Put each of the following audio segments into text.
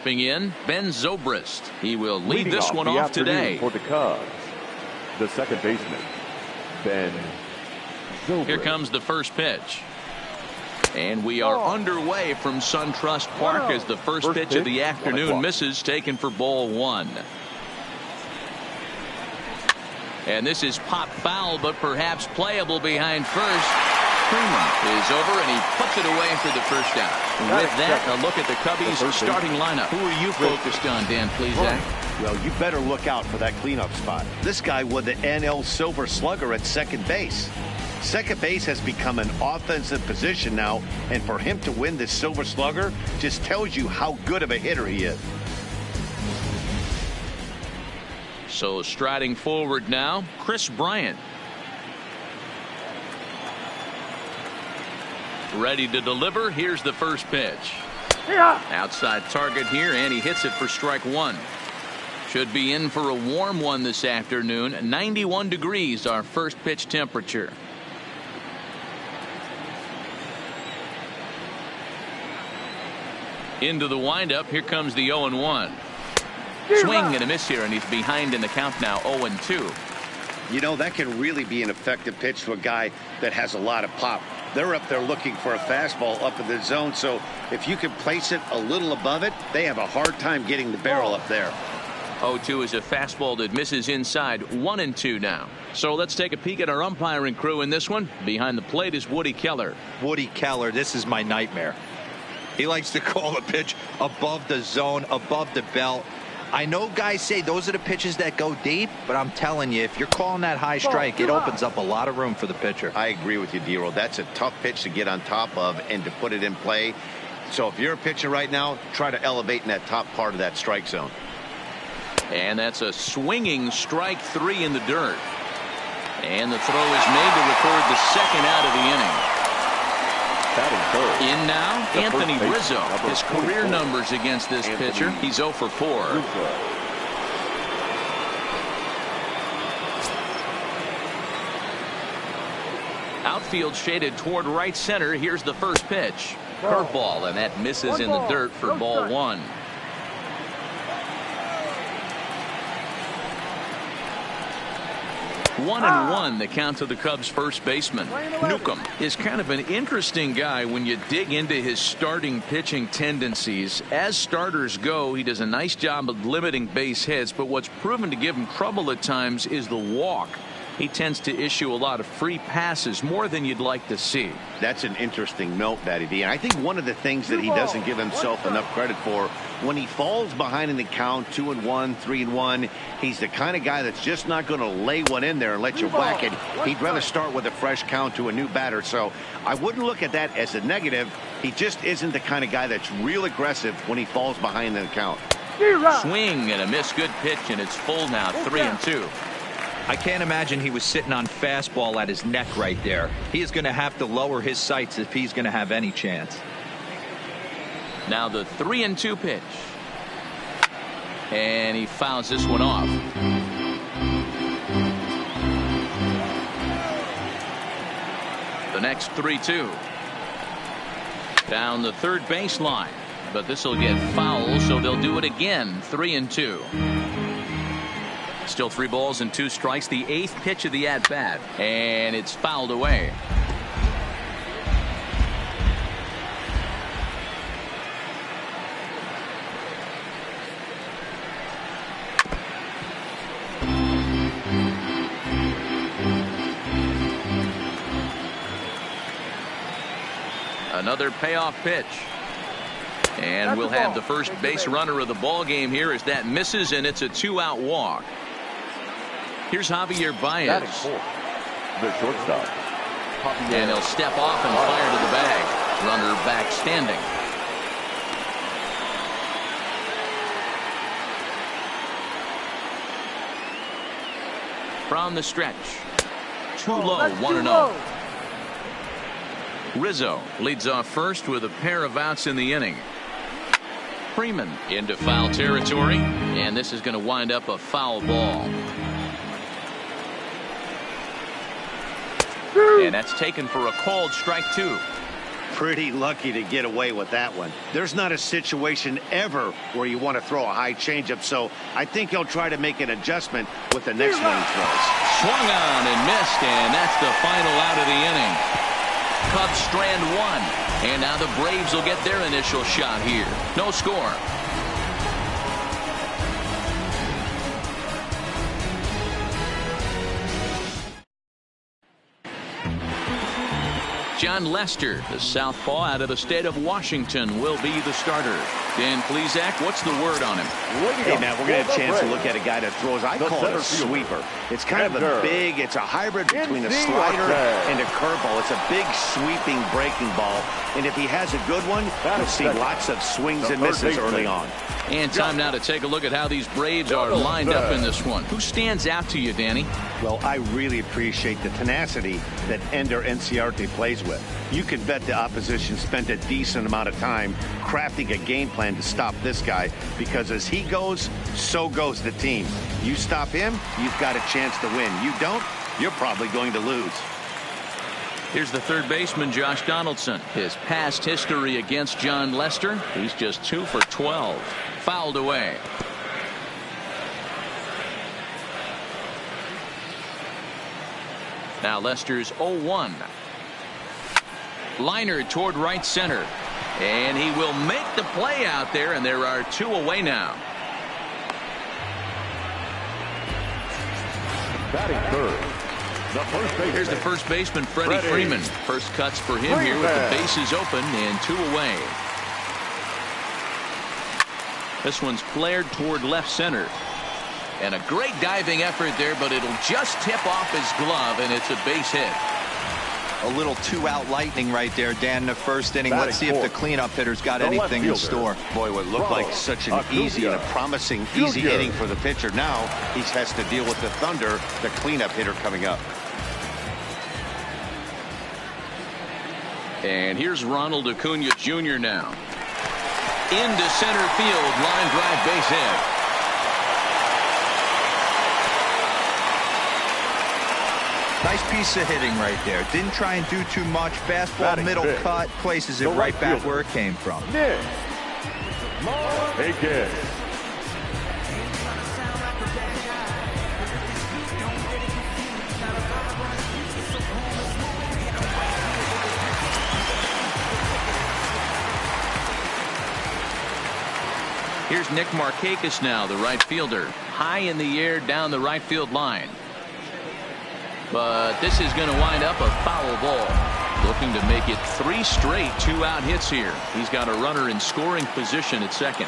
Stepping in, Ben Zobrist. He will lead Leading this one off today. For the Cubs, the second baseman, Ben Zobrist. Here comes the first pitch. And we are underway from SunTrust Park as the first pitch of the afternoon misses, taken for ball one. And this is pop foul, but perhaps playable behind first. Freeman is over, and he puts it away for the first out. With that, a look at the Cubbies' starting lineup. Who are you focused on, Dan Plesac? Well, you better look out for that cleanup spot. This guy won the NL Silver Slugger at second base. Second base has become an offensive position now, and for him to win this Silver Slugger just tells you how good of a hitter he is. So striding forward now, Chris Bryant. Ready to deliver. Here's the first pitch. Outside target here, and he hits it for strike one. Should be in for a warm one this afternoon. 91 degrees, our first pitch temperature. Into the windup. Here comes the 0-1. Swing and a miss here, and he's behind in the count now, 0-2. You know, that can really be an effective pitch to a guy that has a lot of pop. They're up there looking for a fastball up in the zone, so if you can place it a little above it, they have a hard time getting the barrel up there. 0-2 is a fastball that misses inside. 1-2 now. So let's take a peek at our umpiring crew in this one. Behind the plate is Woody Keller. Woody Keller, this is my nightmare. He likes to call a pitch above the zone, above the belt. I know guys say those are the pitches that go deep, but I'm telling you, if you're calling that high strike, it opens up a lot of room for the pitcher. I agree with you, D-Roll. That's a tough pitch to get on top of and to put it in play. So if you're a pitcher right now, try to elevate in that top part of that strike zone. And that's a swinging strike three in the dirt. And the throw is made to record the second out of the inning. In now, Anthony Rizzo. His career numbers against this pitcher, he's 0 for 4. Outfield shaded toward right center. Here's the first pitch. Curveball, and that misses in the dirt for ball one. 1-1 the count to the Cubs first baseman. Newcomb is kind of an interesting guy when you dig into his starting pitching tendencies. As starters go, he does a nice job of limiting base hits, but what's proven to give him trouble at times is the walk. He tends to issue a lot of free passes, more than you'd like to see. That's an interesting note, Matty D. And I think one of the things that he doesn't give himself enough credit for, when he falls behind in the count, 2-1, 3-1, he's the kind of guy that's just not going to lay one in there and let you whack it. He'd rather start with a fresh count to a new batter. So I wouldn't look at that as a negative. He just isn't the kind of guy that's real aggressive when he falls behind in the count. Swing and a miss. Good pitch, and it's full now, 3-2. I can't imagine he was sitting on fastball at his neck right there. He is going to have to lower his sights if he's going to have any chance. Now the 3-2 pitch. And he fouls this one off. The next 3-2. Down the third baseline. But this will get foul, so they'll do it again. 3-2. Still 3 balls and 2 strikes. The 8th pitch of the at-bat. And it's fouled away. Another payoff pitch. And we'll have the first base runner of the ball game here as that misses, and it's a 2-out walk. Here's Javier Baez. The shortstop. And he'll step off and fire to the bag. Runner back standing. From the stretch. Too low, 1-0. Rizzo leads off first with a pair of outs in the inning. Freeman into foul territory, and this is going to wind up a foul ball. And that's taken for a called strike 2. pretty lucky to get away with that one. There's not a situation ever where you want to throw a high changeup, so I think he'll try to make an adjustment with the next one he throws. Swung on and missed, and that's the final out of the inning. Cubs strand one, and now the Braves will get their initial shot here. No score. John Lester, the southpaw out of the state of Washington, will be the starter. Dan Plesac, what's the word on him? Hey, Matt, we're going to have a chance to look at a guy that throws, I call it a sweeper. It's kind of a big, it's a hybrid between a slider and a curveball. It's a big sweeping breaking ball. And if he has a good one, you'll see lots of swings and misses early on. And time now to take a look at how these Braves are lined up in this one. Who stands out to you, Danny? Well, I really appreciate the tenacity that Ender Enciarte plays with. You can bet the opposition spent a decent amount of time crafting a game plan to stop this guy, because as he goes, so goes the team. You stop him, you've got a chance to win. You don't, you're probably going to lose. Here's the third baseman, Josh Donaldson. His past history against John Lester, he's just 2 for 12. Fouled away. Now Lester's 0-1. Liner toward right center. And he will make the play out there, and there are 2 away now. Batting third. Here's the first baseman, Freddie Freeman. First cuts for him here with the bases open and 2 away. This one's flared toward left center. And a great diving effort there, but it'll just tip off his glove, and it's a base hit. A little 2-out lightning right there, Dan, in the first inning. Let's see if the cleanup hitter's got anything in store. Boy, what looked like such an easy and a promising easy inning for the pitcher. Now he has to deal with the Thunder, the cleanup hitter coming up. And here's Ronald Acuna Jr. now. Into center field, line drive, base hit. Nice piece of hitting right there. Didn't try and do too much. Fastball, middle cut, places it right back where it came from. Here's Nick Markakis now, the right fielder. High in the air down the right field line. But this is going to wind up a foul ball. Looking to make it 3 straight 2-out hits here. He's got a runner in scoring position at second.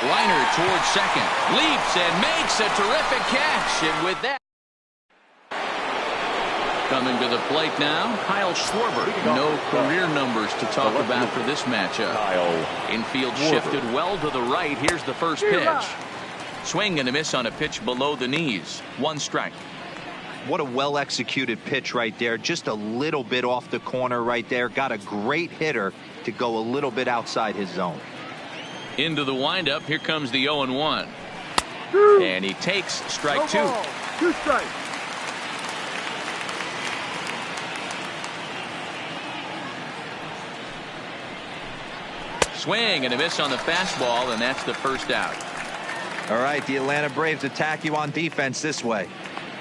Liner towards second. Leaps and makes a terrific catch. And with that, coming to the plate now, Kyle Schwarber. No career numbers to talk about for this matchup. Infield shifted well to the right. Here's the first pitch. Swing and a miss on a pitch below the knees. 1 strike. What a well-executed pitch right there. Just a little bit off the corner right there. Got a great hitter to go a little bit outside his zone. Into the windup. Here comes the 0-1. And he takes strike 2. 2 strikes. Swing and a miss on the fastball, and that's the first out. All right, the Atlanta Braves attack you on defense this way.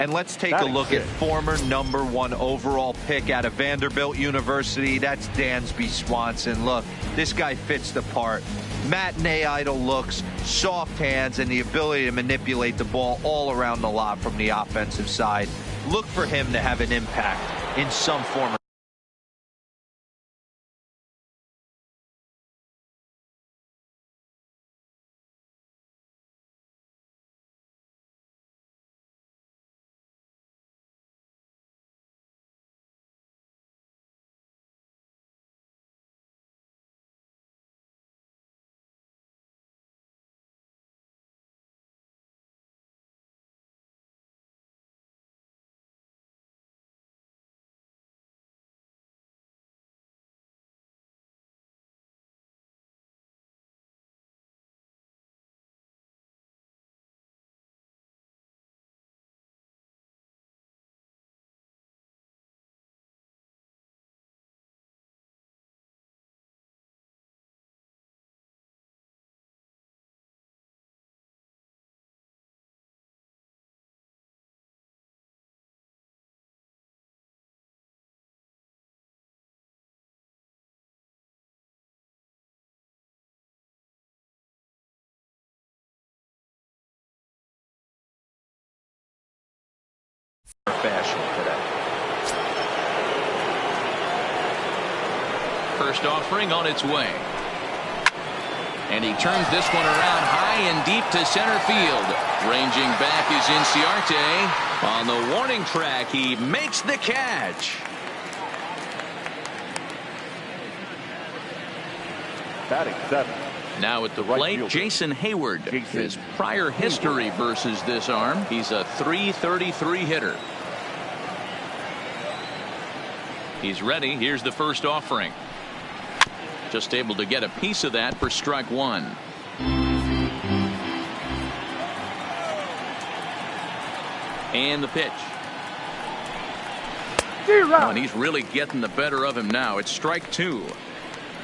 And let's take a look at former #1 overall pick out of Vanderbilt University. That's Dansby Swanson. Look, this guy fits the part. Matinee idol looks, soft hands, and the ability to manipulate the ball all around the lot from the offensive side. Look for him to have an impact in some form. fashion today. First offering on its way. And he turns this one around high and deep to center field. Ranging back is Inciarte. On the warning track, he makes the catch. Batting 7. Now at the plate, Jason Hayward. His prior history versus this arm, he's a .333 hitter. He's ready. Here's the first offering. Just able to get a piece of that for strike one. And the pitch. Oh, and he's really getting the better of him now. It's strike two.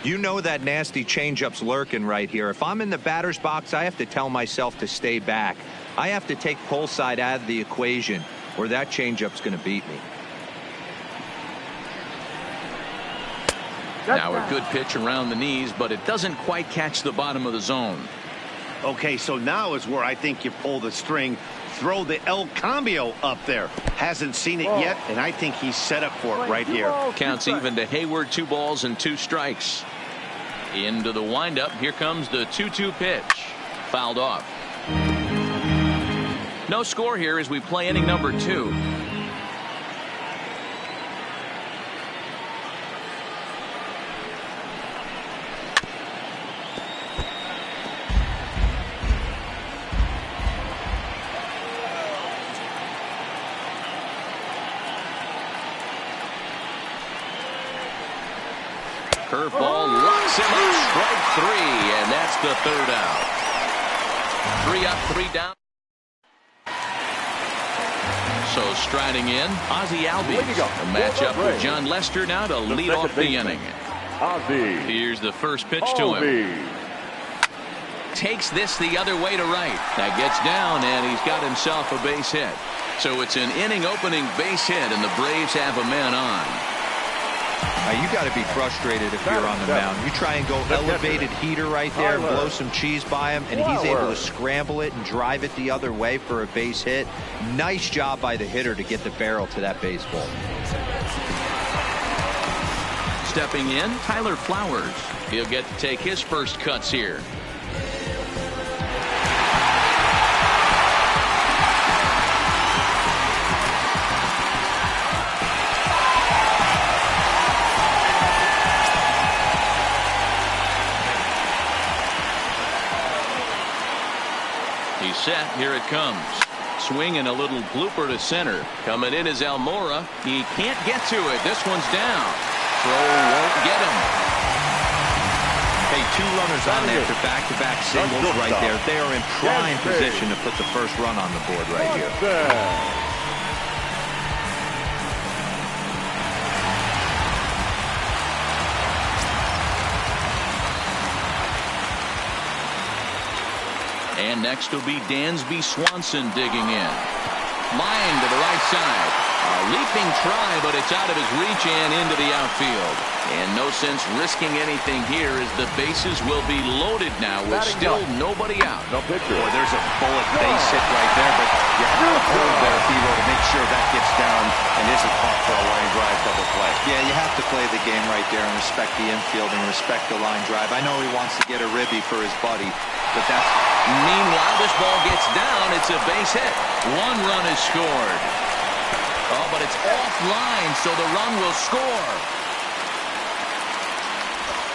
You know that nasty changeup's lurking right here. If I'm in the batter's box, I have to tell myself to stay back. I have to take pull side out of the equation, or that changeup's going to beat me. Now a good pitch around the knees, but it doesn't quite catch the bottom of the zone. Okay, so now is where I think you pull the string, throw the El Cambio up there. Hasn't seen it yet, and I think he's set up for it right here. Counts even to Hayward. 2 balls and 2 strikes. Into the windup. Here comes the 2-2 pitch. Fouled off. No score here as we play inning number 2. Curveball locks him up. Strike 3, and that's the 3rd out. 3 up, 3 down. So striding in, Ozzie Albies. A matchup with John Lester now to lead off the inning. Ozzie. Here's the first pitch to him. Takes this the other way to right. That gets down, and he's got himself a base hit. So it's an inning opening base hit, and the Braves have a man on. You got to be frustrated if you're on the mound. You try and go elevated heater right there and blow some cheese by him, and he's able to scramble it and drive it the other way for a base hit. Nice job by the hitter to get the barrel to that baseball. Stepping in, Tyler Flowers. He'll get to take his first cuts here. Set. Here it comes. Swing and a little blooper to center. Coming in is Almora. He can't get to it. This one's down. Throw won't get him. Hey, 2 runners on there for back-to-back singles right there. They are in prime position to put the first run on the board right here. And next will be Dansby Swanson digging in. Line to the right side. A leaping try, but it's out of his reach and into the outfield. And no sense risking anything here as the bases will be loaded now with still nobody out. No picture. Boy, there's a bullet base hit right there, but you have to hold there, Hero, to make sure that gets down and isn't caught for a line drive double play. Yeah, you have to play the game right there and respect the infield and respect the line drive. I know he wants to get a ribby for his buddy, but that's... Meanwhile, this ball gets down. It's a base hit. 1 run is scored. Oh, but it's offline, so the run will score.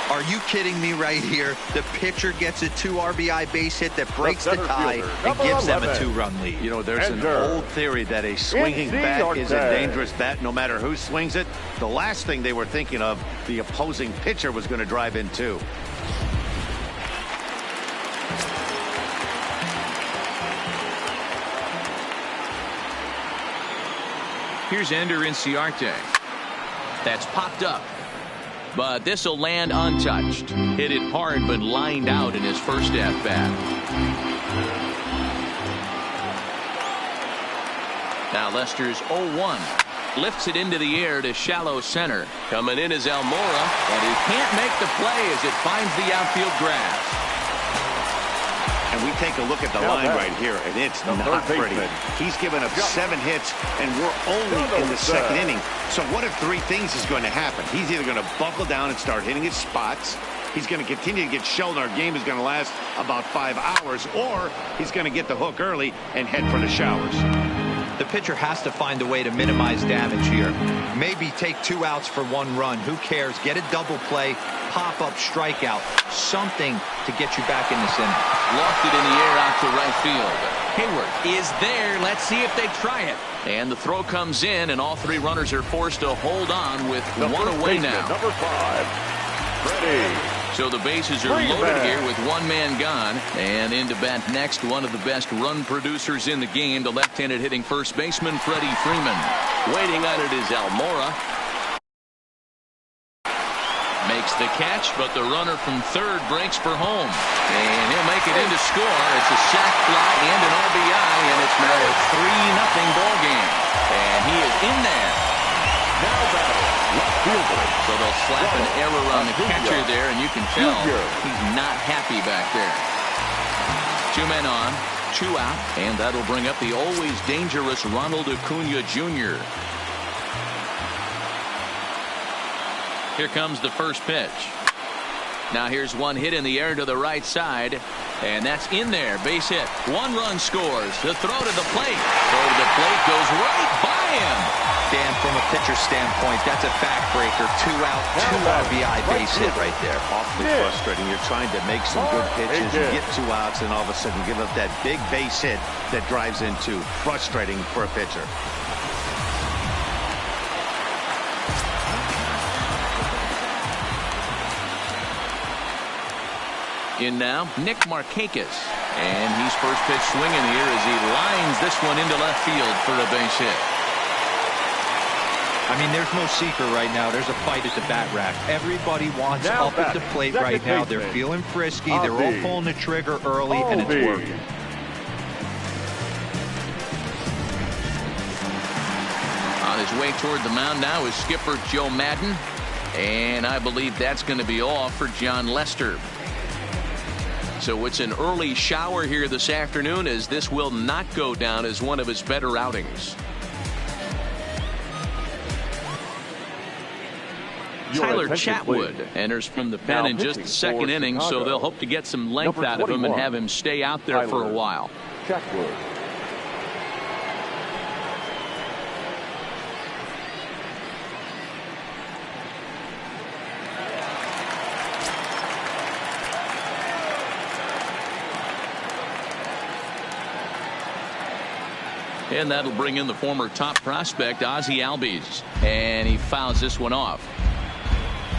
Are you kidding me right here? The pitcher gets a 2 RBI base hit that breaks the tie and gives them a 2-run lead. You know, there's an old theory that a swinging bat is a dangerous bat no matter who swings it. The last thing they were thinking of, the opposing pitcher was going to drive in too. Here's Ender Inciarte. That's popped up. But this will land untouched. Hit it hard, but lined out in his first at-bat. Now Lester's 0-1. Lifts it into the air to shallow center. Coming in is Almora, and he can't make the play as it finds the outfield grass. And And we take a look at the line right here, and it's not pretty. He's given up 7 hits, and we're only in the second inning. So what if 3 things is going to happen? He's either going to buckle down and start hitting his spots, he's going to continue to get shelled, and our game is going to last about 5 hours, or he's going to get the hook early and head for the showers. The pitcher has to find a way to minimize damage here. Maybe take 2 outs for 1 run. Who cares? Get a double play, pop-up strikeout, something to get you back in this inning. Lofted in the air out to right field. Hayward is there. Let's see if they try it. And the throw comes in, and all 3 runners are forced to hold on with 1 away now. Number 5, Freddie. So the bases are loaded here with 1 man gone. And in to bat next, one of the best run producers in the game, the left-handed hitting first baseman, Freddie Freeman. Waiting on it is Almora. Makes the catch, but the runner from third breaks for home. And he'll make it in to score. It's a sac fly and an RBI, and it's now a 3-0 ball game. And he is in there. Now battle, left fielder. So they'll slap an error on the catcher there, and you can tell he's not happy back there. 2 men on, 2 out, and that'll bring up the always dangerous Ronald Acuna Jr. Here comes the first pitch. Now here's 1 hit in the air to the right side, and that's in there. Base hit. 1 run scores. The throw to the plate. Throw to the plate goes right by him. Dan, from a pitcher standpoint, that's a backbreaker. 2 out, 2 RBI base hit right there. Awfully frustrating. You're trying to make some good pitches, you get 2 outs, and all of a sudden give up that big base hit that drives in 2. Frustrating for a pitcher. In now, Nick Markakis. And he's first pitch swinging here as he lines this one into left field for a base hit. I mean, there's no secret right now. There's a fight at the bat rack. Everybody wants up at the plate right now. They're feeling frisky. They're all pulling the trigger early, and it's working. On his way toward the mound now is skipper Joe Madden. And I believe that's going to be all for John Lester. So it's an early shower here this afternoon, as this will not go down as one of his better outings. Tyler Chatwood enters from the pen in just the second inning, so they'll hope to get some length out of him and have him stay out there for a while. Chatwood. And that'll bring in the former top prospect, Ozzie Albies. And he fouls this one off.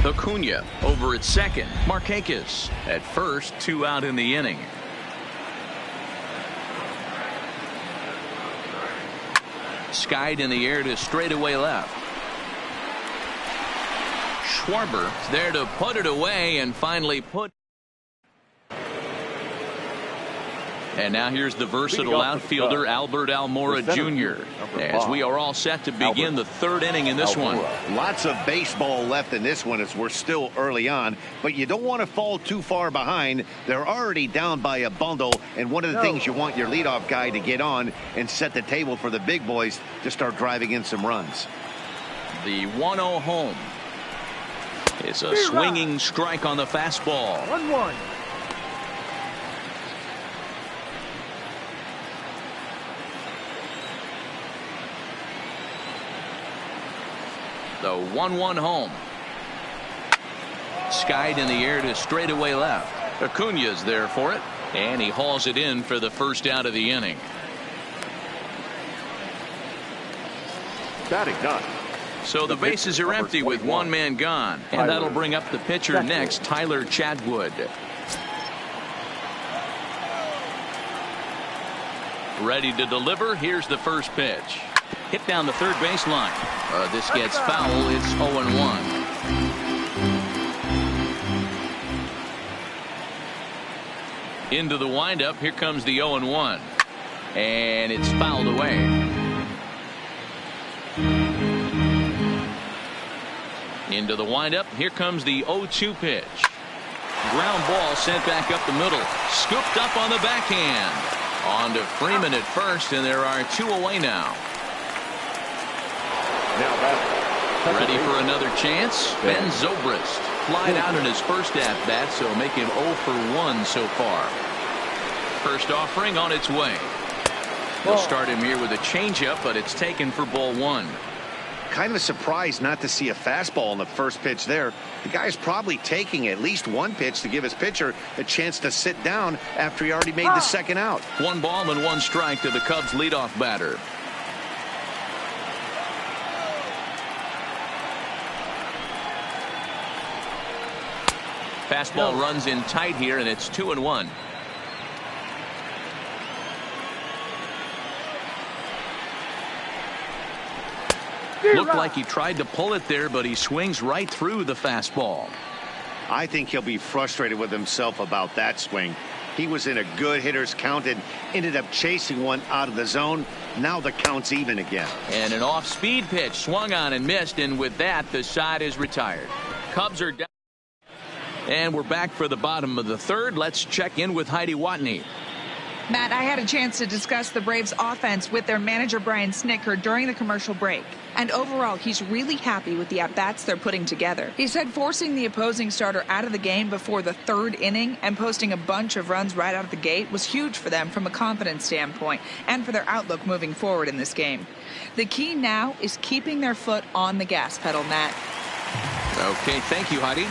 Acuna over at second. Markakis at first. 2 out in the inning. Skied in the air to straightaway left. Schwarber there to put it away and finally put. And now here's the versatile outfielder Albert Almora Jr. as we are all set to begin the 3rd inning in this one. Lots of baseball left in this one as we're still early on, but you don't want to fall too far behind. They're already down by a bundle, and one of the things you want your leadoff guy to get on and set the table for the big boys to start driving in some runs. The 1-0 home. It's a swinging strike on the fastball. 1-1. The 1-1 home. Skied in the air to straightaway left. Acuna's there for it, and he hauls it in for the first out of the inning. Batting done. So the bases are empty with 1 man gone, and that'll bring up the pitcher next, Tyler Chatwood. Ready to deliver. Here's the first pitch. Hit down the third baseline. This gets foul. It's 0-1. Into the windup. Here comes the 0-1. And it's fouled away. Into the windup. Here comes the 0-2 pitch. Ground ball sent back up the middle. Scooped up on the backhand. On to Freeman at first, and there are 2 away now. Ready for another chance. Ben Zobrist flied out in his first at-bat, so make him 0 for 1 so far. First offering on its way. They'll start him here with a changeup, but it's taken for ball 1. Kind of a surprise not to see a fastball on the first pitch there. The guy's probably taking at least one pitch to give his pitcher a chance to sit down after he already made the second out. 1 ball and 1 strike to the Cubs leadoff batter. Fastball runs in tight here, and it's 2-1. Looked like he tried to pull it there, but he swings right through the fastball. I think he'll be frustrated with himself about that swing. He was in a good hitter's count and ended up chasing one out of the zone. Now the count's even again. And an off-speed pitch swung on and missed, and with that, the side is retired. Cubs are down. And we're back for the bottom of the third. Let's check in with Heidi Watney. Matt, I had a chance to discuss the Braves offense with their manager Brian Snitker during the commercial break. And overall, he's really happy with the at-bats they're putting together. He said forcing the opposing starter out of the game before the 3rd inning and posting a bunch of runs right out of the gate was huge for them from a confidence standpoint and for their outlook moving forward in this game. The key now is keeping their foot on the gas pedal, Matt. Okay, thank you, Heidi.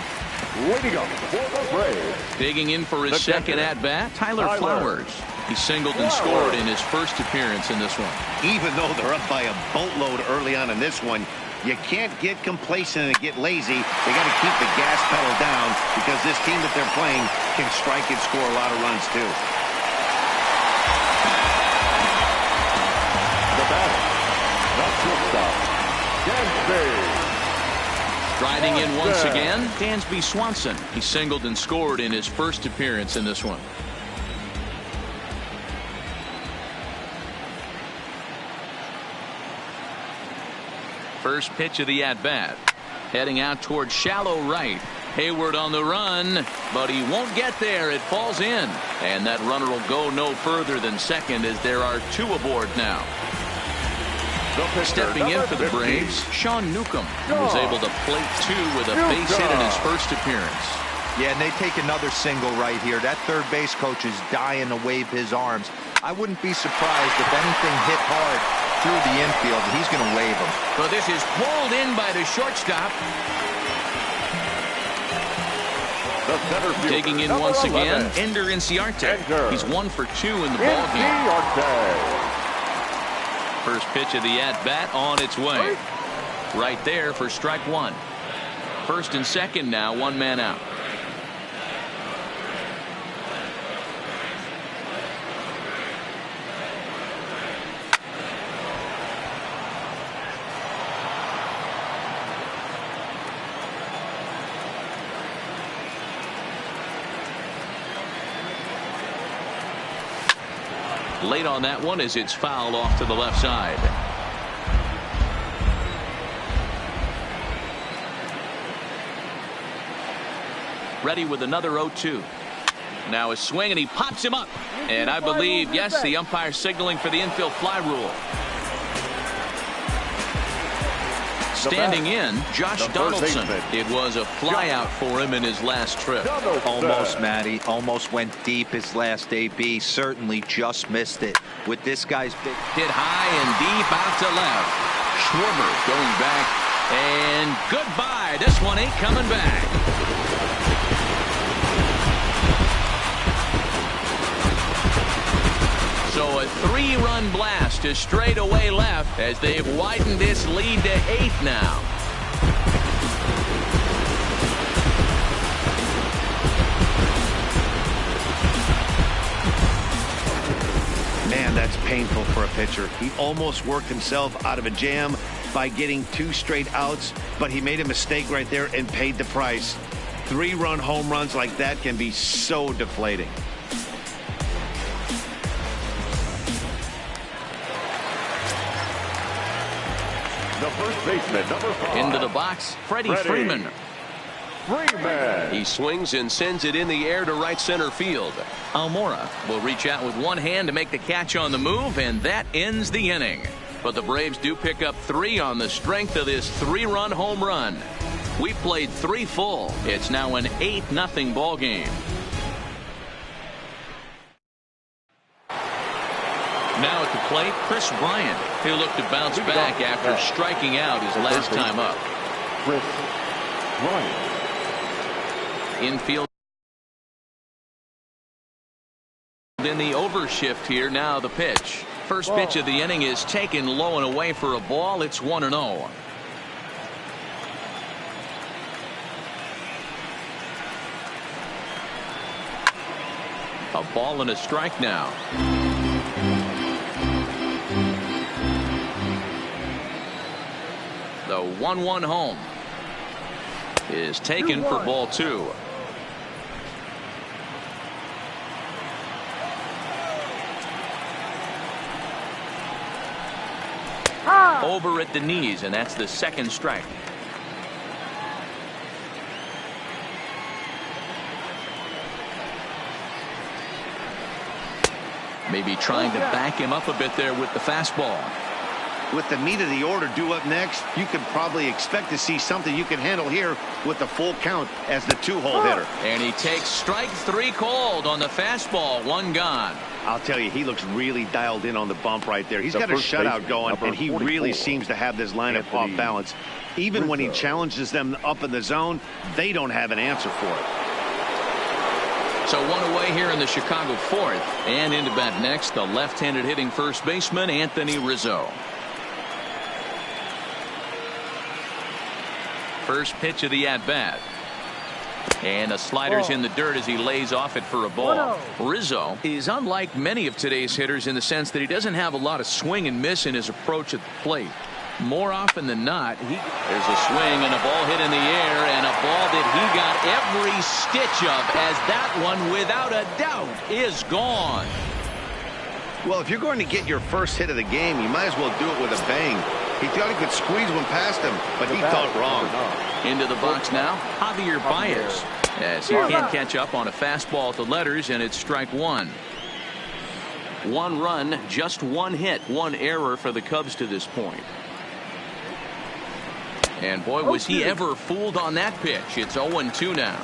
Way to go for the Braves. Digging in for his second at-bat, Tyler Flowers. He singled and scored in his first appearance in this one. Even though they're up by a boatload early on in this one, you can't get complacent and get lazy. They got to keep the gas pedal down because this team that they're playing can strike and score a lot of runs too. The batter, the shortstop, Dansby. Striding in once again, Dansby Swanson. He singled and scored in his first appearance in this one. First pitch of the at-bat. Heading out towards shallow right. Hayward on the run, but he won't get there. It falls in. And that runner will go no further than second as there are 2 aboard now. Stepping in for the Braves, Sean Newcomb, who was able to plate 2 with a base hit in his first appearance. Yeah, and they take another single right here. That third base coach is dying to wave his arms. I wouldn't be surprised if anything hit hard through the infield. He's going to wave them. But this is pulled in by the shortstop. Digging in once again, Ender Inciarte. He's 1 for 2 in the ballgame. First pitch of the at-bat on its way. Right there for strike 1. First and second now, 1 man out. Late on that one as it's fouled off to the left side. Ready with another 0-2. Now a swing and he pops him up. And I believe, yes, the umpire signaling for the infield fly rule. Standing in, Josh Donaldson. It was a fly out for him in his last trip. Almost, Matty. Almost went deep his last AB. Certainly just missed it. With this guy's big hit high and deep out to left. Schwarber going back. And goodbye. This one ain't coming back. So a 3-run blast to straightaway left as they've widened this lead to 8 now. Man, that's painful for a pitcher. He almost worked himself out of a jam by getting 2 straight outs, but he made a mistake right there and paid the price. 3-run home runs like that can be so deflating. The first baseman, number 5. Into the box, Freddie Freeman. Freeman. He swings and sends it in the air to right center field. Almora will reach out with one hand to make the catch on the move, and that ends the inning. But the Braves do pick up 3 on the strength of this 3-run home run. We played 3 full. It's now an 8-0 ball game. Now at the plate, Chris Bryant, who looked to bounce back after striking out his last time up. Chris Bryant. Infield in the overshift here. Now the pitch. First pitch of the inning is taken low and away for a ball. It's 1-0. A ball and a strike now. The 1-1 home is taken for ball 2. Over at the knees, and that's the second strike. Maybe trying to back him up a bit there with the fastball. With the meat of the order due up next, you could probably expect to see something you can handle here with the full count as the 2-hole hitter. And he takes strike 3 called on the fastball. 1 gone. I'll tell you, he looks really dialed in on the bump right there. He's got a shutout going, and he really seems to have this lineup off balance. Even when he challenges them up in the zone, they don't have an answer for it. So 1 away here in the Chicago 4th. And into bat next, the left-handed hitting first baseman, Anthony Rizzo. First pitch of the at-bat. And the slider's in the dirt as he lays off it for a ball. Rizzo is unlike many of today's hitters in the sense that he doesn't have a lot of swing and miss in his approach at the plate. More often than not, there's a swing and a ball hit in the air, and a ball that he got every stitch of, as that one, without a doubt, is gone. Well, if you're going to get your first hit of the game, you might as well do it with a bang. He thought he could squeeze one past him, but he thought wrong. Into the box now, Javier Baez, as he can't catch up on a fastball at the letters, and it's strike 1. 1 run, just 1 hit, 1 error for the Cubs to this point. And boy, was he ever fooled on that pitch. It's 0-2 now.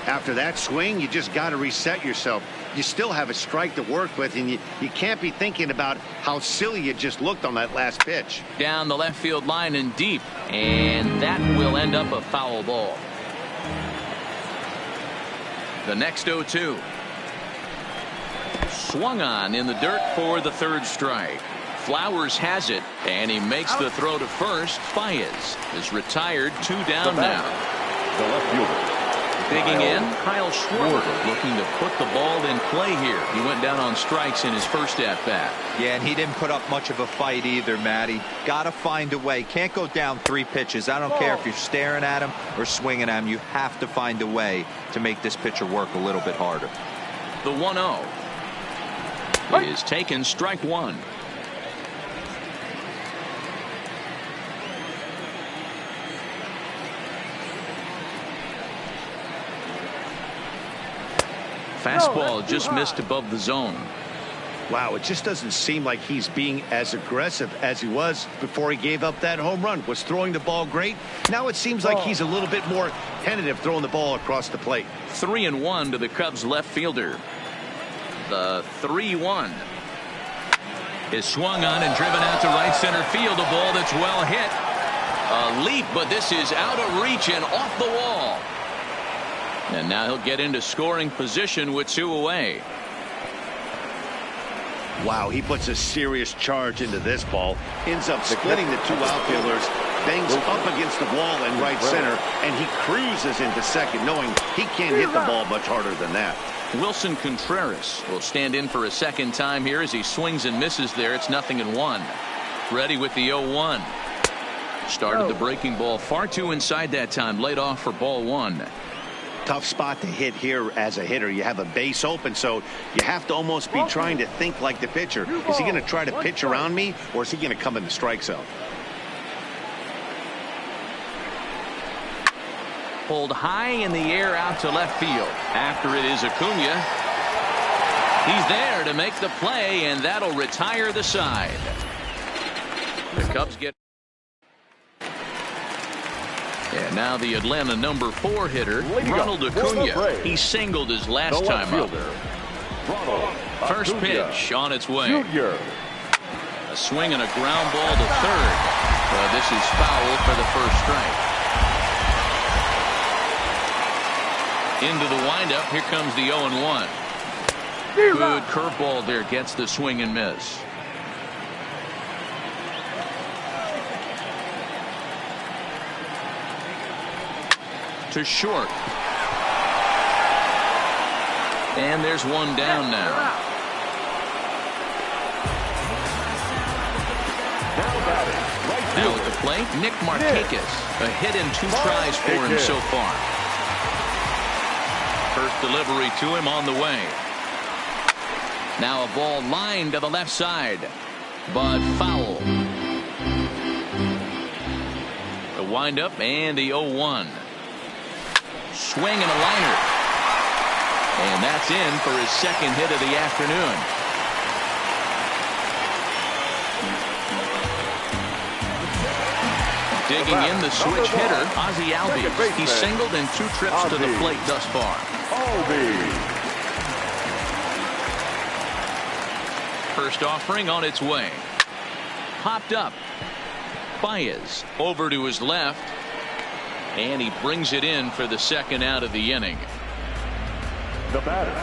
After that swing, you just got to reset yourself. You still have a strike to work with, and you can't be thinking about how silly you just looked on that last pitch. Down the left field line and deep, and that will end up a foul ball. The next 0-2. Swung on in the dirt for the 3rd strike. Flowers has it, and he makes the throw to first. Baez is retired. 2 down now. The left fielder. Digging in, Kyle Schwarber looking to put the ball in play here. He went down on strikes in his first at-bat. Yeah, and he didn't put up much of a fight either, Matty. Got to find a way. Can't go down 3 pitches. I don't care if you're staring at him or swinging at him. You have to find a way to make this pitcher work a little bit harder. The 1-0 is taken, strike 1. Fastball just missed above the zone. Wow, it just doesn't seem like he's being as aggressive as he was before he gave up that home run. Was throwing the ball great. Now it seems like he's a little bit more tentative throwing the ball across the plate. 3-1 to the Cubs left fielder. The 3-1 is swung on and driven out to right center field. A ball that's well hit. A leap, but this is out of reach and off the wall. And now he'll get into scoring position with 2 away. Wow, he puts a serious charge into this ball. Ends up splitting the 2 outfielders. Bangs up against the wall in right center. And he cruises into second, knowing he can't hit the ball much harder than that. Wilson Contreras will stand in for a second time here as he swings and misses there. It's 0-1. Ready with the 0-1. Started the breaking ball far too inside that time. Laid off for ball 1. Tough spot to hit here as a hitter. You have a base open, so you have to almost be trying to think like the pitcher. Is he going to try to pitch around me, or is he going to come in the strike zone? pulled high in the air out to left field. After it is Acuna. He's there to make the play, and that'll retire the side. The Cubs get. And now the Atlanta number 4 hitter, Ronald Acuna. He singled his last time up. First pitch on its way. A swing and a ground ball to third. But this is foul for the first strike. Into the windup. Here comes the 0-1. Good curveball there. Gets the swing and miss. To short. And there's one down now. Now at the plate, Nick Markakis. A hit in 2 tries for him so far. First delivery to him on the way. Now a ball lined to the left side, but foul. The windup and the 0-1. Swing and a liner. And that's in for his second hit of the afternoon. Digging in the switch hitter, Ozzie Albies. He's singled in 2 trips to the plate thus far. First offering on its way. Popped up. Baez over to his left. And he brings it in for the second out of the inning. The batter,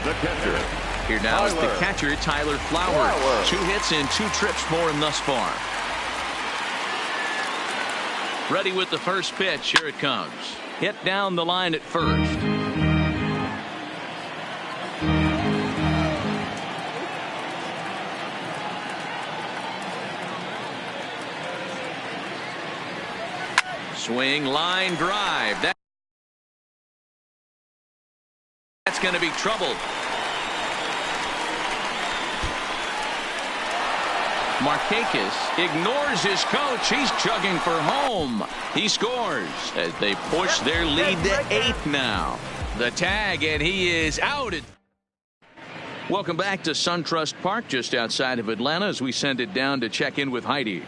the catcher. Here now is the catcher, Tyler Flowers. 2 hits in 2 trips for him thus far. Ready with the first pitch. Here it comes. Hit down the line at first. Swing, line drive. That's going to be troubled. Markakis ignores his coach. He's chugging for home. He scores as they push their lead to 8 now. The tag, and he is out. Welcome back to SunTrust Park just outside of Atlanta as we send it down to check in with Heidi.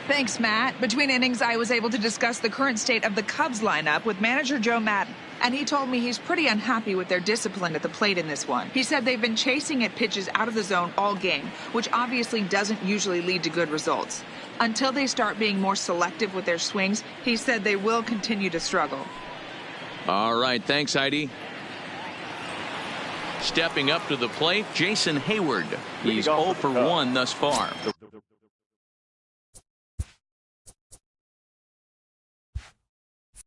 Thanks, Matt. Between innings, I was able to discuss the current state of the Cubs lineup with manager Joe Maddon, and he told me he's pretty unhappy with their discipline at the plate in this one. He said they've been chasing at pitches out of the zone all game, which obviously doesn't usually lead to good results. Until they start being more selective with their swings, he said they will continue to struggle. All right, thanks, Heidi. Stepping up to the plate, Jason Hayward. He's 0 for 1 thus far.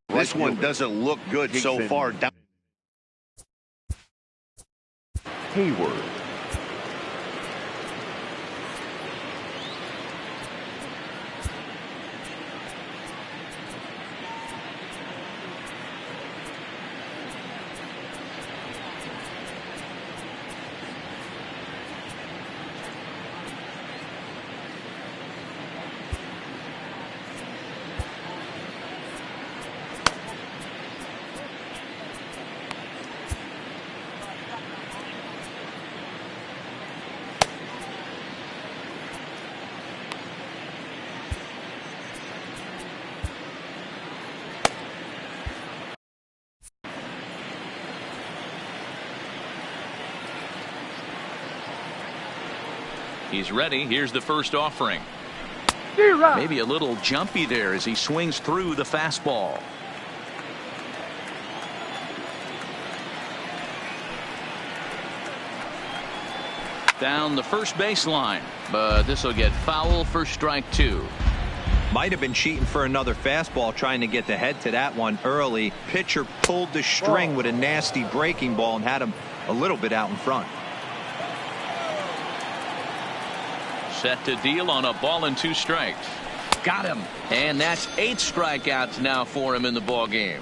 This one doesn't look good so far. Hayward. He's ready. Here's the first offering. Maybe a little jumpy there as he swings through the fastball. Down the first baseline, but this will get foul for strike 2. Might have been cheating for another fastball, trying to get the head to that one early. Pitcher pulled the string with a nasty breaking ball and had him a little bit out in front. Set to deal on a ball and 2 strikes. Got him. And that's 8 strikeouts now for him in the ball game.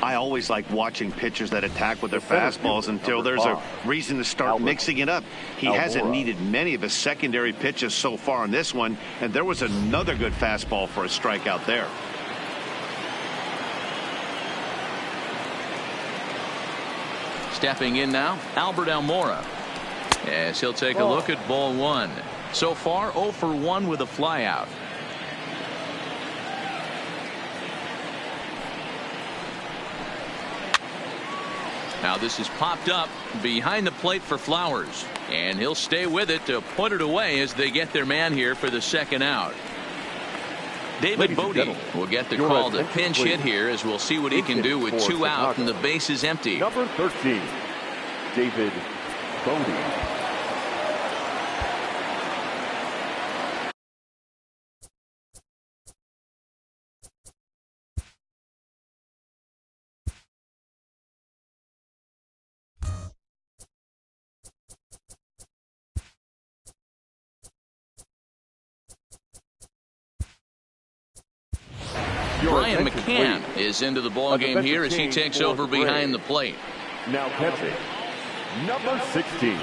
I always like watching pitchers that attack with their fastballs until there's a reason to start mixing it up. He hasn't needed many of his secondary pitches so far in this one, and there was another good fastball for a strikeout there. Stepping in now, Albert Almora. As he'll take a look at ball one. So far, 0 for 1 with a flyout. Now this is popped up behind the plate for Flowers. And he'll stay with it to put it away as they get their man here for the second out. David Bodie will get the call to pinch hit here, as we'll see what he can do with 2 out and the base is empty. Number 13, David Bodie. Brian McCann is into the ball game here as he takes over behind the plate. Now catching, number 16,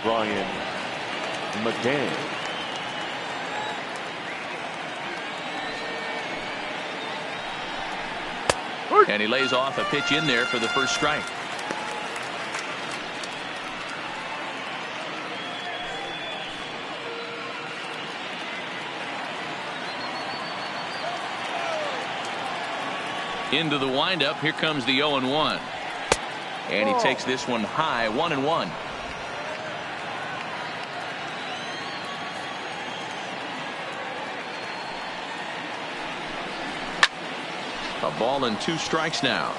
Brian McCann. And he lays off a pitch in there for the first strike. Into the windup. Here comes the 0-1. And he takes this one high, 1-1. A ball and 2 strikes now.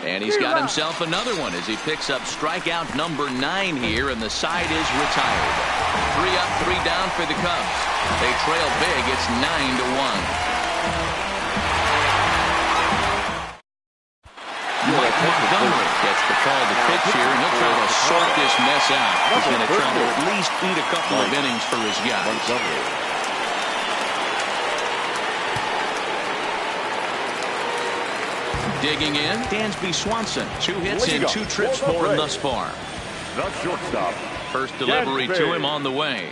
And he's got himself another one as he picks up strikeout number 9 here, and the side is retired. 3 up, 3 down for the Cubs. They trail big. It's 9-1. Mike Montgomery gets the call to pitch here, and he'll try to sort this mess out. He's going to try to at least eat a couple of innings for his guys. Digging in, Dansby Swanson. 2 hits in 2 trips for him thus far. The shortstop. First delivery to him on the way.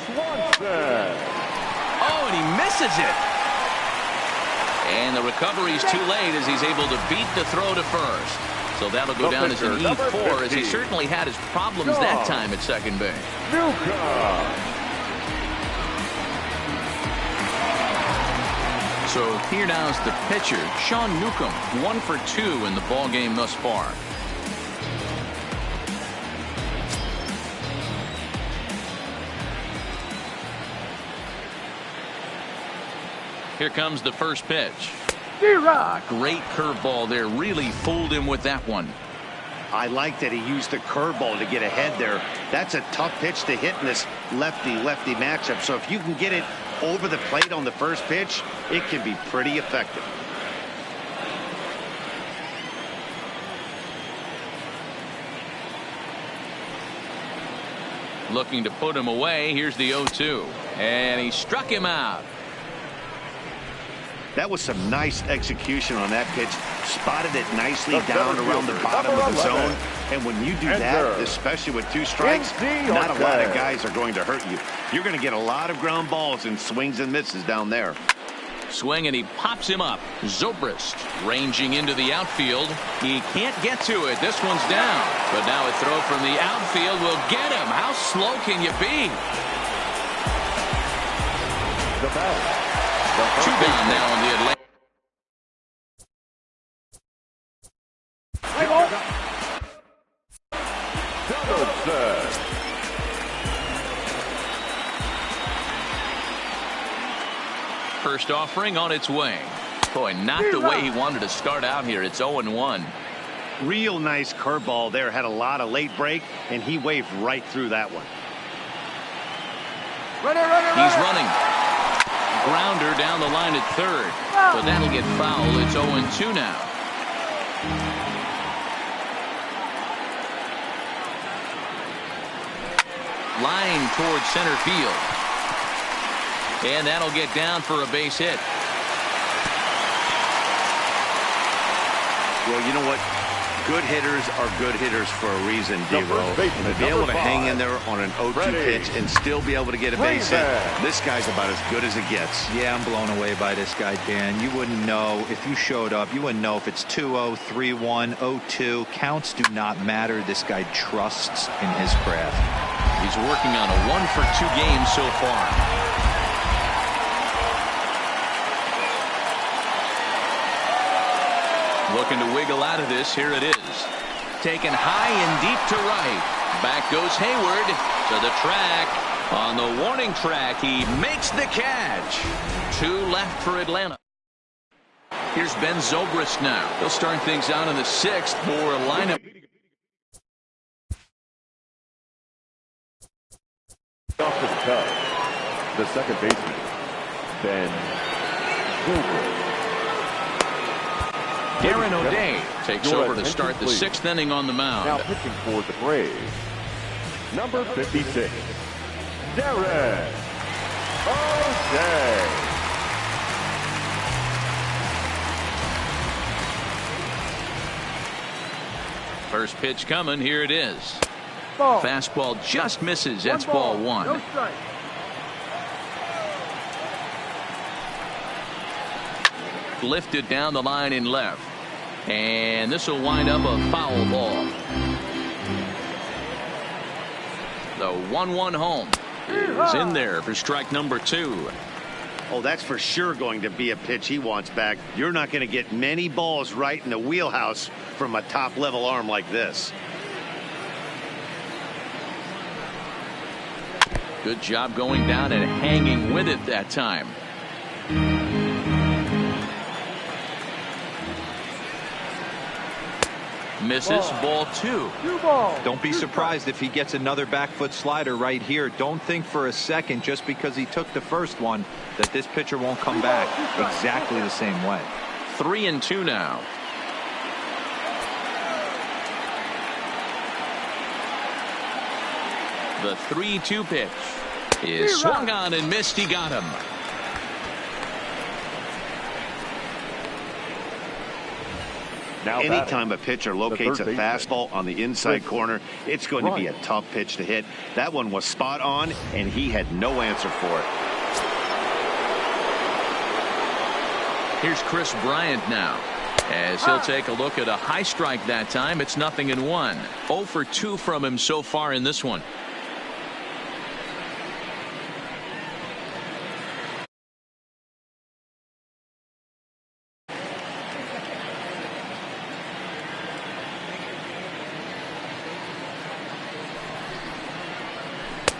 Swanson. Oh, and he misses it. And the recovery's too late as he's able to beat the throw to first. So that'll go down as an E4, as he certainly had his problems that time at second base. So here now is the pitcher, Sean Newcomb, 1 for 2 in the ball game thus far. Here comes the first pitch. Great curveball there. Really fooled him with that one. I like that he used the curveball to get ahead there. That's a tough pitch to hit in this lefty-lefty matchup. So if you can get it over the plate on the first pitch, it can be pretty effective. Looking to put him away. Here's the 0-2. And he struck him out. That was some nice execution on that pitch. Spotted it nicely down around the bottom of the zone. And when you do that, especially with 2 strikes, not a lot of guys are going to hurt you. You're going to get a lot of ground balls and swings and misses down there. Swing, and he pops him up. Zobrist ranging into the outfield. He can't get to it. This one's down. But now a throw from the outfield will get him. How slow can you be? The bat. 2 down now in the Atlantic. First offering on its way. Boy, not the way he wanted to start out here. It's 0-1. Real nice curveball there. Had a lot of late break, and he waved right through that one. He's running. Grounder down the line at third, but that'll get fouled. It's 0-2 now. Line towards center field, and that'll get down for a base hit. Well, you know what? Good hitters are good hitters for a reason, D-Roll. And to be able to hang in there on an 0-2 pitch and still be able to get a base hit, this guy's about as good as it gets. Yeah, I'm blown away by this guy, Dan. You wouldn't know if you showed up. You wouldn't know if it's 2-0, 3-1, 0-2. Counts do not matter. This guy trusts in his craft. He's working on a 1-for-2 game so far. Looking to wiggle out of this. Here it is. Taken high and deep to right. Back goes Hayward to the track. On the warning track, he makes the catch. 2 left for Atlanta. Here's Ben Zobrist now. He'll start things out in the 6th for a lineup. Off to the Cubs, the second baseman, Ben Zobrist. Darren O'Day takes over to start the 6th inning on the mound. Now pitching for the Braves, number 56, Darren O'Day. First pitch coming. Here it is. Fastball just misses. That's ball 1. No strike. Lifted down the line in left. And this will wind up a foul ball. The 1-1 home is in there for strike number 2. Oh, that's for sure going to be a pitch he wants back. You're not going to get many balls right in the wheelhouse from a top-level arm like this. Good job going down and hanging with it that time. Misses, ball 2. Don't be surprised if he gets another back foot slider right here. Don't think for a second, just because he took the first one, that this pitcher won't come back exactly the same way. 3-2 now. The 3-2 pitch is swung on and missed. He got him. Now anytime a pitcher locates a fastball on the inside corner, it's going to be a tough pitch to hit. That one was spot on, and he had no answer for it. Here's Chris Bryant now, as he'll take a look at a high strike that time. It's 0-1. 0 for 2 from him so far in this one.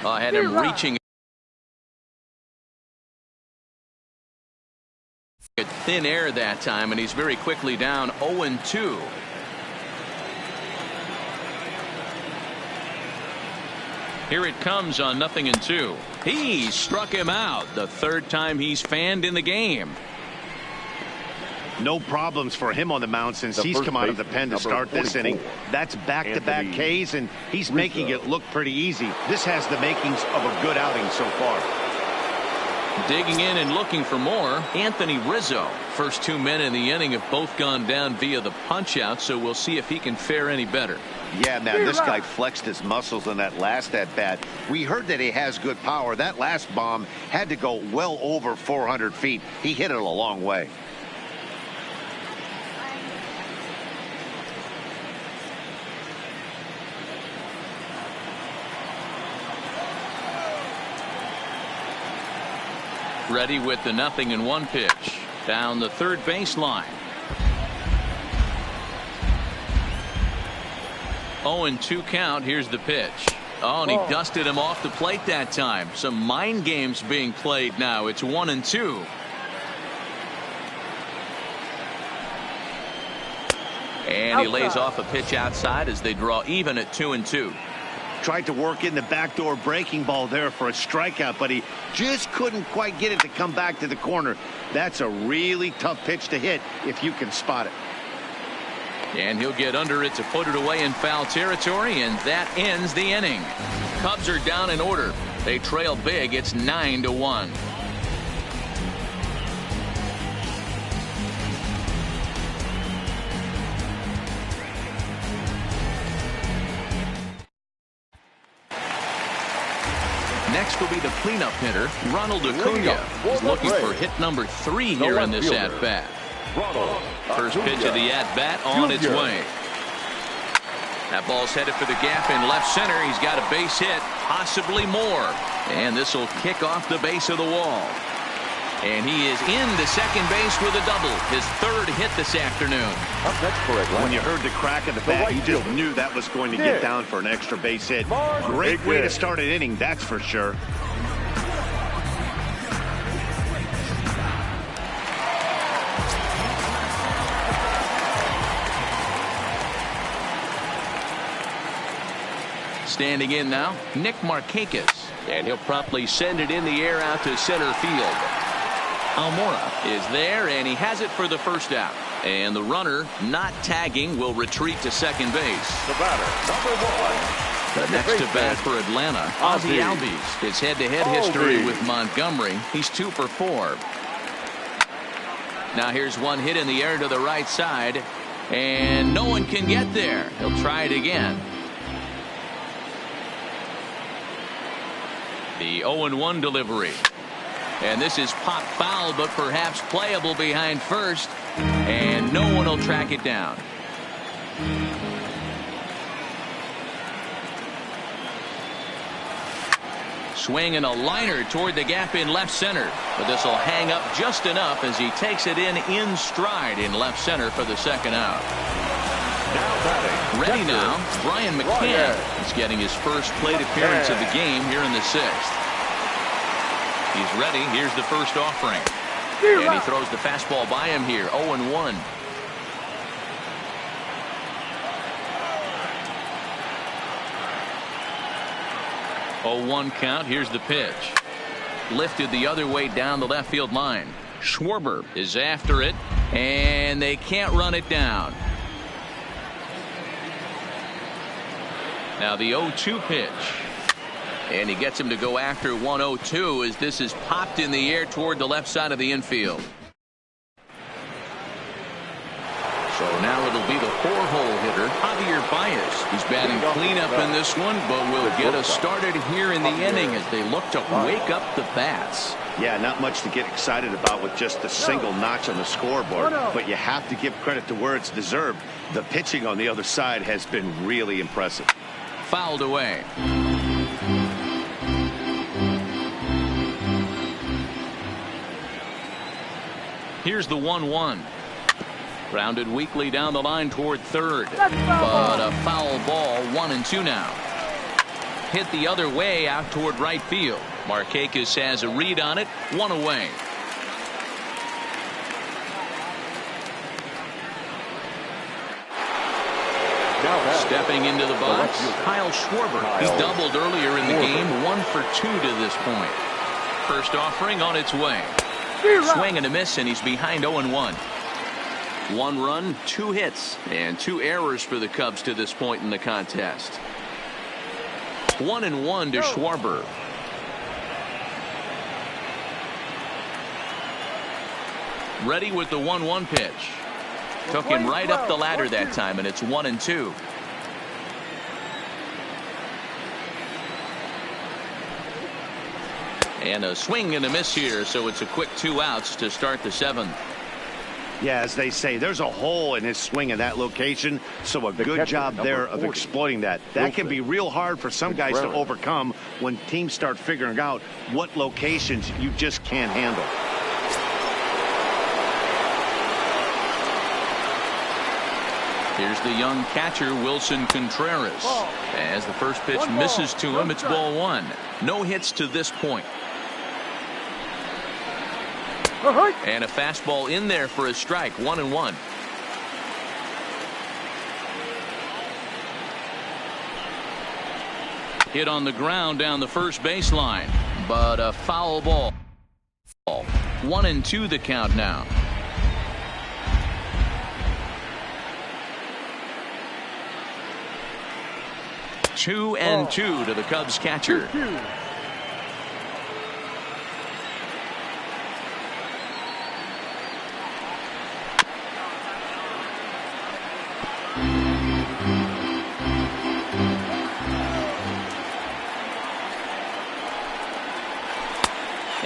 I had him reaching at thin air that time, and he's very quickly down 0-2. Here it comes on 0-2. He struck him out the 3rd time he's fanned in the game. No problems for him on the mound since he's come out of the pen to start this inning. That's back-to-back Ks, and he's making it look pretty easy. This has the makings of a good outing so far. Digging in and looking for more, Anthony Rizzo. First 2 men in the inning have both gone down via the punch-out, so we'll see if he can fare any better. Yeah, man, this guy flexed his muscles on that last at-bat. We heard that he has good power. That last bomb had to go well over 400 feet. He hit it a long way. Ready with the 0-1 pitch. Down the 3rd baseline. 0-2 count. Here's the pitch. Oh, and he dusted him off the plate that time. Some mind games being played now. It's 1-2. And he lays off a pitch outside as they draw even at 2-2. Tried to work in the backdoor breaking ball there for a strikeout, but he just couldn't quite get it to come back to the corner. That's a really tough pitch to hit if you can spot it. And he'll get under it to put it away in foul territory, and that ends the inning. Cubs are down in order. They trail big. It's 9-1. Next will be the cleanup hitter, Ronald Acuna. He's looking for hit number 3 here in this at-bat. First pitch of the at-bat on its way. That ball's headed for the gap in left center. He's got a base hit, possibly more. And this will kick off the base of the wall. And he is into second base with a double. His 3rd hit this afternoon. When you heard the crack of the bat, you just knew that was going to get down for an extra base hit. Great way to start an inning, that's for sure. Standing in now, Nick Markakis. And he'll promptly send it in the air out to center field. Almora is there, and he has it for the first out. And the runner, not tagging, will retreat to second base. The batter, number 1. The next at bat for Atlanta, Ozzie Albies. His head-to-head history with Montgomery. He's 2 for 4. Now here's one hit in the air to the right side, and no one can get there. He'll try it again. The 0-1 delivery. And this is pop foul, but perhaps playable behind first. And no one will track it down. Swing and a liner toward the gap in left center. But this will hang up just enough as he takes it in stride in left center for the second out. Ready now, Brian McCann. He's getting his first plate appearance of the game here in the 6th. He's ready. Here's the first offering. And he throws the fastball by him here. 0-1. Count. Here's the pitch. Lifted the other way down the left field line. Schwarber is after it, and they can't run it down. Now the 0-2 pitch. And he gets him to go after 1-0-2 as this is popped in the air toward the left side of the infield. So now it'll be the 4-hole hitter, Javier Baez. He's batting cleanup in this one, but will get us started here in the inning as they look to wake up the bats. Yeah, not much to get excited about with just a single notch on the scoreboard, but you have to give credit to where it's deserved. The pitching on the other side has been really impressive. Fouled away. Here's the 1-1. Grounded weakly down the line toward third. But a foul ball, 1-2 now. Hit the other way out toward right field. Markakis has a read on it, 1 away. Stepping into the box, Kyle Schwarber. He's doubled earlier in the game, 1 for 2 to this point. First offering on its way. Swing and a miss, and he's behind 0-1. 1 run, 2 hits, and 2 errors for the Cubs to this point in the contest. 1-1 to Schwarber. Ready with the 1-1 pitch. Took him right up the ladder that time, and it's 1-2. And a swing and a miss here, so it's a quick 2 outs to start the 7th. Yeah, as they say, there's a hole in his swing in that location, so a good job there of exploiting that. That can be real hard for some guys to overcome when teams start figuring out what locations you just can't handle. Here's the young catcher, Wilson Contreras. As the first pitch misses to him, it's ball 1. No hits to this point. And a fastball in there for a strike, 1-1. Hit on the ground down the first baseline, but a foul ball. 1-2 the count now. Two and 2 to the Cubs catcher.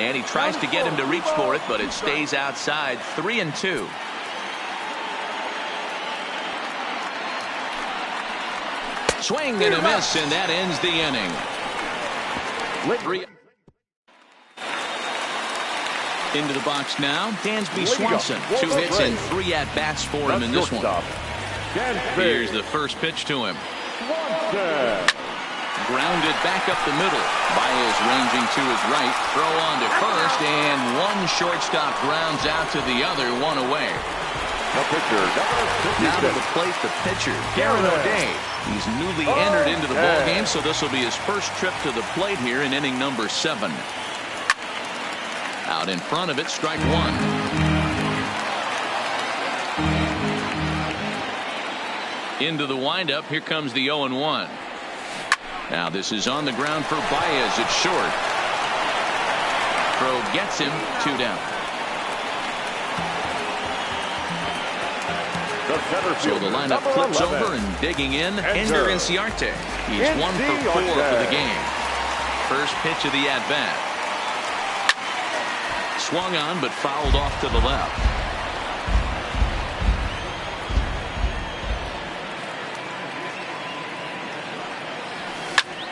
And he tries to get him to reach for it, but it stays outside. 3-2. Swing and a miss, and that ends the inning. Into the box now, Dansby Swanson. 2 hits and 3 at-bats for him in this one. Here's the first pitch to him. Grounded back up the middle. Baez ranging to his right. Throw on to first, and one shortstop grounds out to the other, one away. The pitcher, now to the plate, the pitcher, Darren O'Day. He's newly entered into the ball game, so this will be his first trip to the plate here in inning number 7. Out in front of it, strike 1. Into the windup, here comes the 0-1. Now this is on the ground for Baez. It's short. Throw gets him. 2 down. So the lineup flips over and digging in. Ender Inciarte. He's 1 for 4 for the game. First pitch of the at-bat. Swung on but fouled off to the left.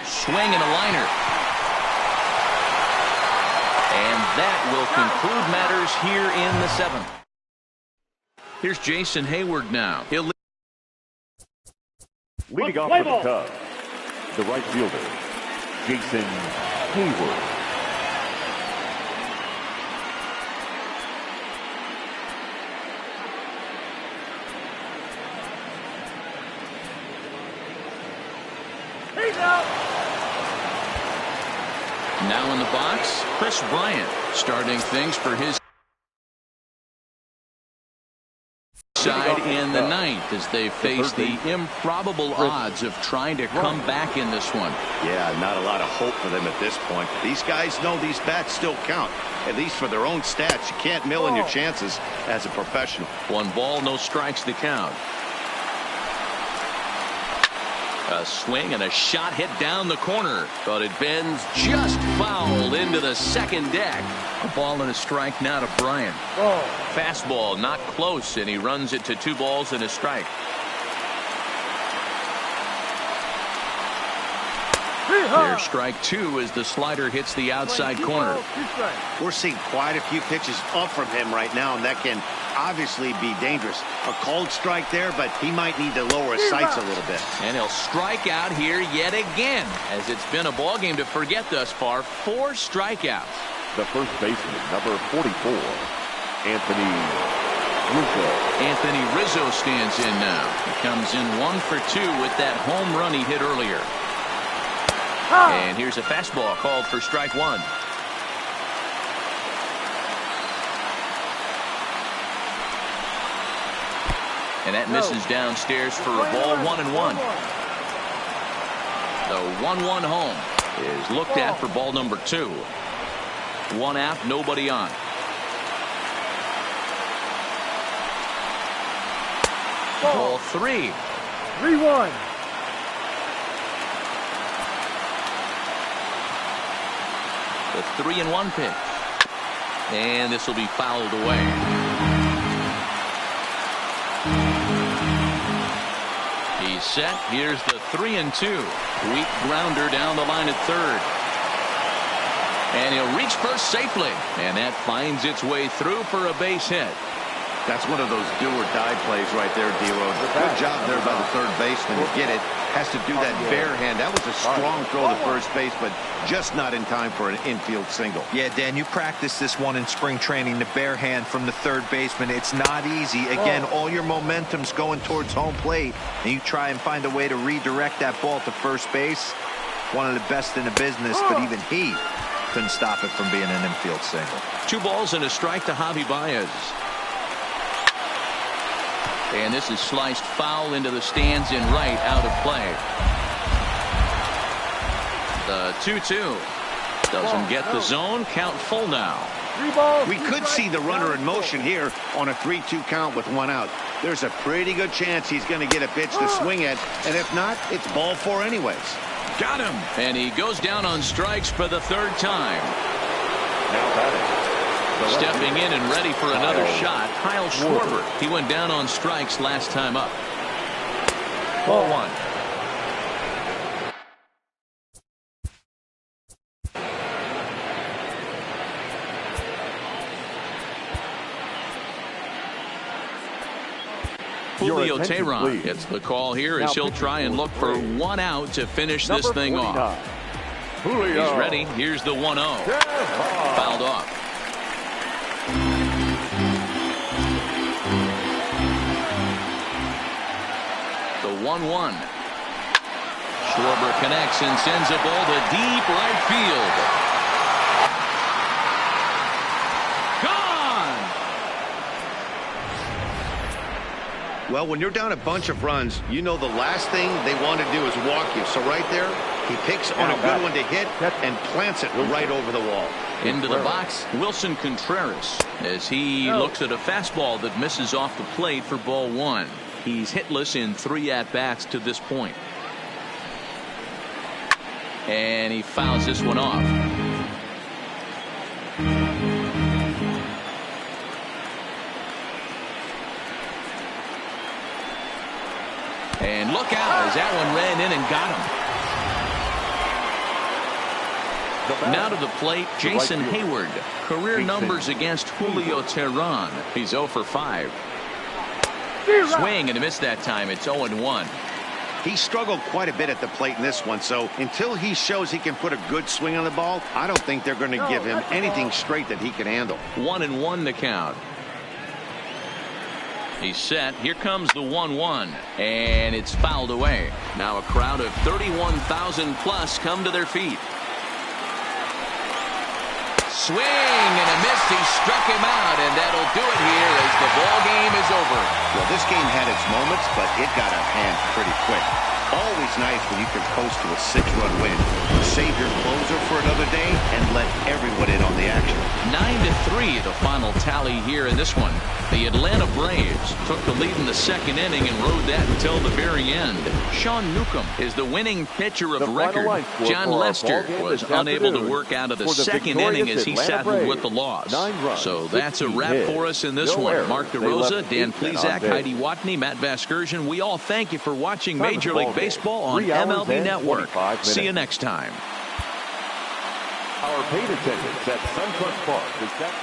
Swing and a liner. And that will conclude matters here in the 7th. Here's Jason Hayward now. He'll leading off for the Cubs, the right fielder, Jason Hayward. Now in the box, Chris Bryant starting things for his side in the 9th as they face the improbable odds of trying to come back in this one. Yeah, not a lot of hope for them at this point. These guys know these bats still count, at least for their own stats. You can't mill in your chances as a professional. 1 ball, no strikes to count. A swing and a shot hit down the corner, but it bends just foul into the second deck. A ball and a strike now to Bryant. Fastball not close, and he runs it to 2 balls and a strike. There's strike 2 as the slider hits the outside corner. We're seeing quite a few pitches up from him right now, and that can obviously be dangerous. A called strike there, but he might need to lower his sights a little bit. And he'll strike out here yet again, as it's been a ball game to forget thus far. 4 strikeouts. The first baseman, number 44, Anthony Rizzo. Anthony Rizzo stands in now. He comes in 1 for 2 with that home run he hit earlier. And here's a fastball called for strike 1. And that misses downstairs for a ball. 1-1. The 1-1 home is looked at for ball number 2. 1 out, nobody on. Ball 3. 3-1. The 3-1 pitch. And this will be fouled away. He's set. Here's the 3-2. Weak grounder down the line at third. And he'll reach first safely. And that finds its way through for a base hit. That's one of those do-or-die plays right there, D-Rod. Good job there by the third baseman to get it. Has to do that bare hand. That was a strong throw to first base, but just not in time for an infield single. Yeah, Dan, you practiced this one in spring training, the bare hand from the third baseman. It's not easy. Again, all your momentum's going towards home plate, and you try and find a way to redirect that ball to first base. One of the best in the business, but even he couldn't stop it from being an infield single. 2 balls and a strike to Javi Baez. And this is sliced foul into the stands in right, out of play. The 2-2 doesn't get the zone. Count full now. We could see the runner in motion here on a 3-2 count with 1 out. There's a pretty good chance he's going to get a pitch to swing at, and if not, it's ball 4 anyways. Got him. And he goes down on strikes for the 3rd time. Now batting. Stepping in and ready for another shot, Kyle Schwarber. He went down on strikes last time up. Ball one. Julio Teheran gets the call here as he'll try and look for one out to finish this thing off. Julio. He's ready. Here's the 1-0. Fouled off. The 1-1. Schwarber connects and sends a ball to deep right field. Well, when you're down a bunch of runs, you know the last thing they want to do is walk you. So right there, he picks on a good one to hit and plants it right over the wall. Into the box, Wilson Contreras, as he looks at a fastball that misses off the plate for ball one. He's hitless in 3 at-bats to this point. And he fouls this one off. And look out as that one ran in and got him. Now to the plate, Jason Hayward. Career numbers against Julio Teheran. He's 0 for 5. Swing and a miss that time. It's 0-1. He struggled quite a bit at the plate in this one, so until he shows he can put a good swing on the ball, I don't think they're going to give him anything straight that he can handle. 1-1 to count. He's set. Here comes the 1-1, and it's fouled away. Now a crowd of 31,000 plus come to their feet. Swing and a miss. He struck him out, and that'll do it here as the ball game is over. Well, this game had its moments, but it got out of hand pretty quick. Always nice when you can coast to a 6-run win. Save your closer for another day and let everyone in on the action. 9-3 the final tally here in this one. The Atlanta Braves took the lead in the second inning and rode that until the very end. Sean Newcomb is the winning pitcher of record. John Lester was unable to work out of the second inning as he saddled with the loss. So that's a wrap for us in this one. Mark DeRosa, Dan Plesac, Heidi Watney, Matt Vasgersian. We all thank you for watching Major League Baseball on MLB Network. See you next time. Our paid attendance at SunTrust Park is set.